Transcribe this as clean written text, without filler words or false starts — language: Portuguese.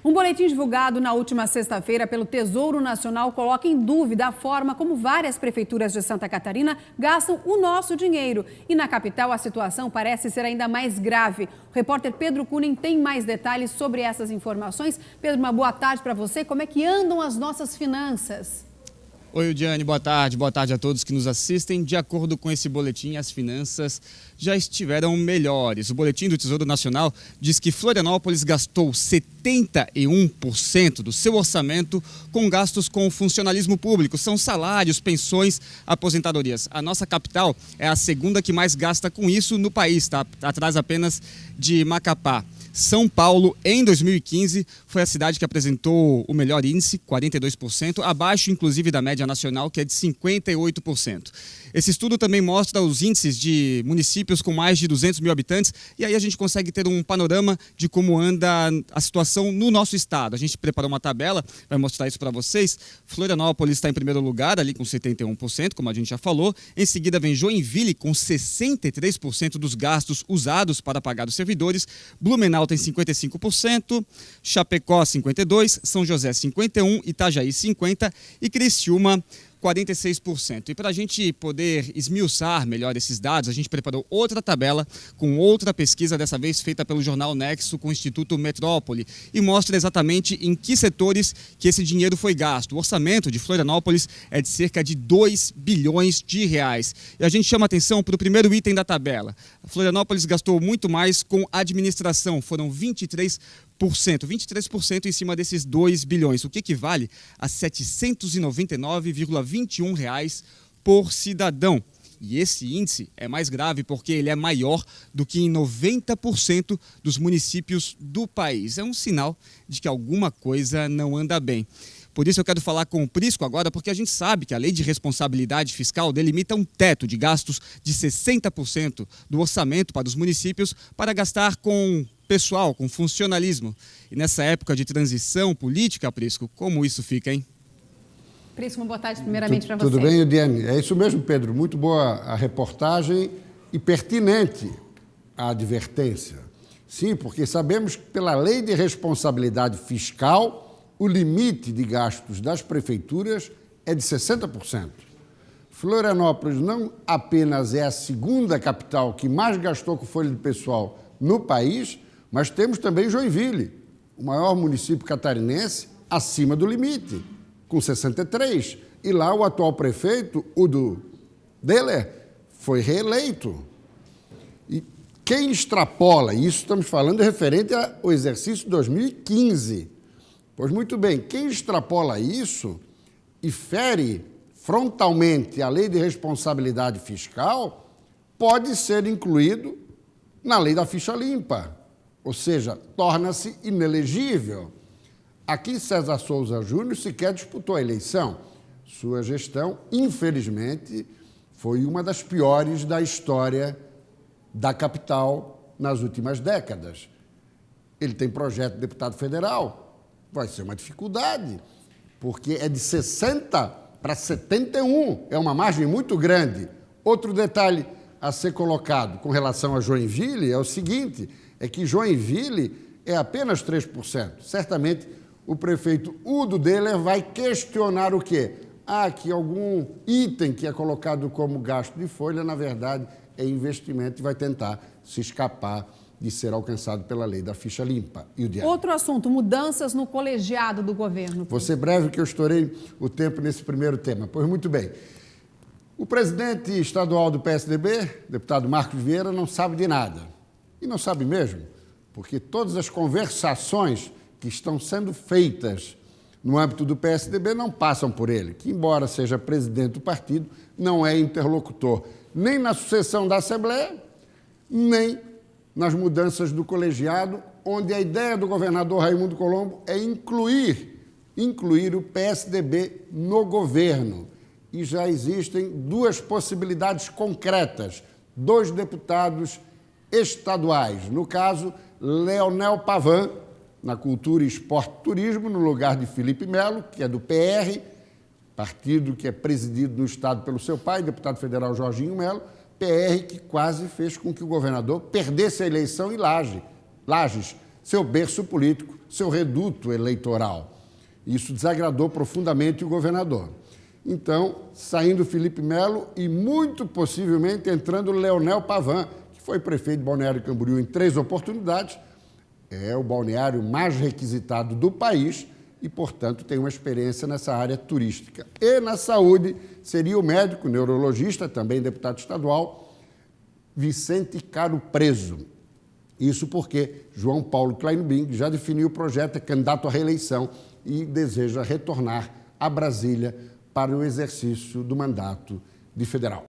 Um boletim divulgado na última sexta-feira pelo Tesouro Nacional coloca em dúvida a forma como várias prefeituras de Santa Catarina gastam o nosso dinheiro. E na capital a situação parece ser ainda mais grave. O repórter Pedro Kunin tem mais detalhes sobre essas informações. Pedro, uma boa tarde para você. Como é que andam as nossas finanças? Oi, Diane, boa tarde a todos que nos assistem. De acordo com esse boletim, as finanças já estiveram melhores. O boletim do Tesouro Nacional diz que Florianópolis gastou 71% do seu orçamento com gastos com o funcionalismo público. São salários, pensões, aposentadorias. A nossa capital é a segunda que mais gasta com isso no país, tá? Atrás apenas de Macapá. São Paulo, em 2015, foi a cidade que apresentou o melhor índice, 42%, abaixo inclusive da média nacional, que é de 58%. Esse estudo também mostra os índices de municípios com mais de 200 mil habitantes, e aí a gente consegue ter um panorama de como anda a situação no nosso estado. A gente preparou uma tabela, vai mostrar isso para vocês. Florianópolis está em primeiro lugar, ali com 71%, como a gente já falou. Em seguida vem Joinville, com 63% dos gastos usados para pagar os servidores. Blumenau tem 55%, Chapecó 52%, São José 51%, Itajaí 50% e Criciúma 46%. E para a gente poder esmiuçar melhor esses dados, a gente preparou outra tabela com outra pesquisa, dessa vez feita pelo Jornal Nexo com o Instituto Metrópole, e mostra exatamente em que setores que esse dinheiro foi gasto. O orçamento de Florianópolis é de cerca de 2 bilhões de reais. E a gente chama atenção para o primeiro item da tabela. A Florianópolis gastou muito mais com administração, foram 23% em cima desses 2 bilhões, o que equivale a R$ 799,21 por cidadão. E esse índice é mais grave porque ele é maior do que em 90% dos municípios do país. É um sinal de que alguma coisa não anda bem. Por isso eu quero falar com o Prisco agora, porque a gente sabe que a Lei de Responsabilidade Fiscal delimita um teto de gastos de 60% do orçamento para os municípios para gastar com pessoal, com funcionalismo. E nessa época de transição política, Prisco, como isso fica, hein? Prisco, uma boa tarde primeiramente para você. Tudo bem, Diane? É isso mesmo, Pedro. Muito boa a reportagem e pertinente a advertência. Sim, porque sabemos que pela Lei de Responsabilidade Fiscal o limite de gastos das prefeituras é de 60%. Florianópolis não apenas é a segunda capital que mais gastou com folha de pessoal no país, mas temos também Joinville, o maior município catarinense, acima do limite, com 63%. E lá o atual prefeito, Udo Deller, foi reeleito. E quem extrapola, isso estamos falando referente ao exercício 2015, pois muito bem, quem extrapola isso e fere frontalmente a Lei de Responsabilidade Fiscal pode ser incluído na Lei da Ficha Limpa, ou seja, torna-se inelegível. Aqui César Souza Júnior sequer disputou a eleição. Sua gestão, infelizmente, foi uma das piores da história da capital nas últimas décadas. Ele tem projeto de deputado federal. Vai ser uma dificuldade, porque é de 60 para 71, é uma margem muito grande. Outro detalhe a ser colocado com relação a Joinville é o seguinte, é que Joinville é apenas 3%. Certamente o prefeito Udo Deller vai questionar o quê? Que algum item que é colocado como gasto de folha, na verdade, é investimento e vai tentar se escapar de ser alcançado pela Lei da Ficha Limpa. E o diário. Outro assunto, mudanças no colegiado do governo. Vou ser breve que eu estourei o tempo nesse primeiro tema. Pois muito bem. O presidente estadual do PSDB, deputado Marcos Vieira, não sabe de nada. E não sabe mesmo, porque todas as conversações que estão sendo feitas no âmbito do PSDB não passam por ele, que embora seja presidente do partido, não é interlocutor nem na sucessão da Assembleia, nem nas mudanças do colegiado, onde a ideia do governador Raimundo Colombo é incluir o PSDB no governo. E já existem duas possibilidades concretas, 2 deputados estaduais, no caso, Leonel Pavan, na Cultura, Esporte e Turismo, no lugar de Felipe Melo, que é do PR, partido que é presidido no Estado pelo seu pai, deputado federal Jorginho Melo, PR que quase fez com que o governador perdesse a eleição em Lages, seu berço político, seu reduto eleitoral. Isso desagradou profundamente o governador. Então, saindo Felipe Melo e muito possivelmente entrando Leonel Pavan, que foi prefeito de Balneário Camboriú em 3 oportunidades, é o balneário mais requisitado do país e, portanto, tem uma experiência nessa área turística. E na saúde seria o médico neurologista, também deputado estadual, Vicente Caro Preso. Isso porque João Paulo Kleinbing já definiu o projeto, é candidato à reeleição e deseja retornar a Brasília para o exercício do mandato de federal.